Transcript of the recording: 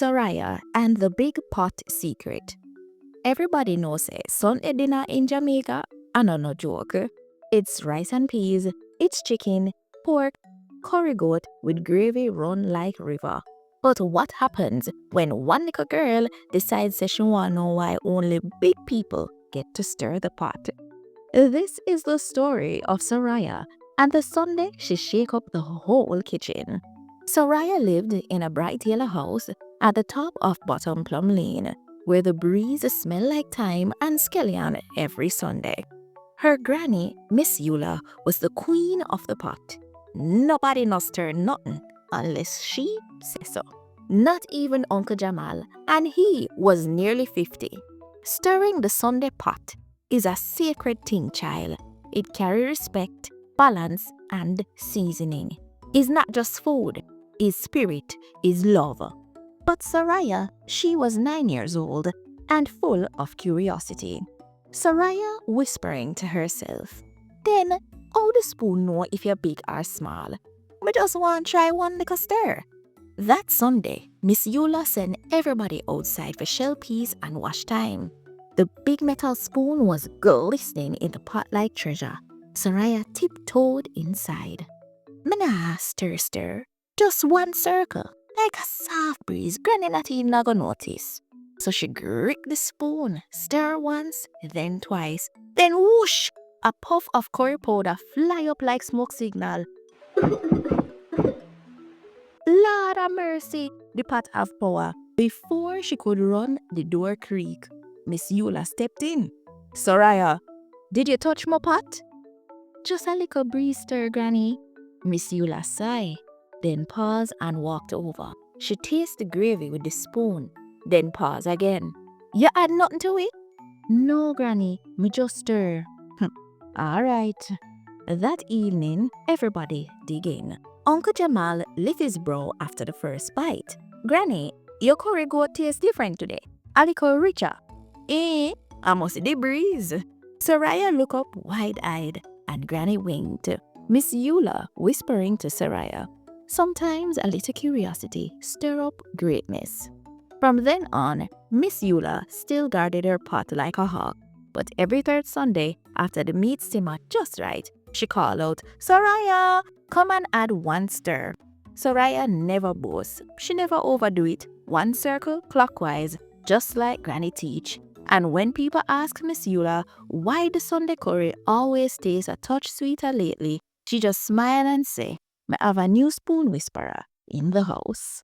Soraya and the Big Pot Secret. Everybody knows Sunday dinner in Jamaica, and no joke. It's rice and peas, it's chicken, pork, curry goat with gravy run like river. But what happens when one little girl decides that she wanna know why only big people get to stir the pot? This is the story of Soraya, and the Sunday she shake up the whole kitchen. Soraya lived in a bright yellow house at the top of Bottom Plum Lane, where the breeze smelled like thyme and scallion every Sunday. Her granny, Miss Eula, was the queen of the pot. Nobody no stir nothing unless she says so. Not even Uncle Jamal, and he was nearly 50. Stirring the Sunday pot is a sacred thing, child. It carries respect, balance, and seasoning. It's not just food, it's spirit, it's love. But Soraya, she was 9 years old and full of curiosity. Soraya whispering to herself, "Then, how the spoon know if you're big or small? Me just want to try one little stir." That Sunday, Miss Eula sent everybody outside for shell peas and wash time. The big metal spoon was glistening in the pot like treasure. Soraya tiptoed inside. "Me nah stir. Just one circle, like a soft breeze. Granny not even gonna notice." So she gripped the spoon, stir once, then twice, then whoosh! A puff of curry powder fly up like smoke signal. Lord of mercy, the pot have power. Before she could run, the door creaked. Miss Eula stepped in. "Soraya, did you touch my pot?" "Just a little breeze stir, Granny." Miss Eula sighed, then paused and walked over. She tasted the gravy with the spoon, then paused again. "You add nothing to it?" "No, Granny, me just stir." All right. That evening, everybody dig in. Uncle Jamal lit his brow after the first bite. "Granny, your curry goat tastes different today. A little richer." I must see the breeze." Soraya looked up wide-eyed, and Granny winked. Miss Eula whispering to Soraya, "Sometimes a little curiosity stir up greatness." From then on, Miss Eula still guarded her pot like a hawk. But every third Sunday, after the meat simmered just right, she called out, "Soraya, come and add one stir." Soraya never boasts. She never overdo it. One circle clockwise, just like Granny teach. And when people ask Miss Eula why the Sunday curry always tastes a touch sweeter lately, she just smile and say, "Me have a new spoon whisperer in the house."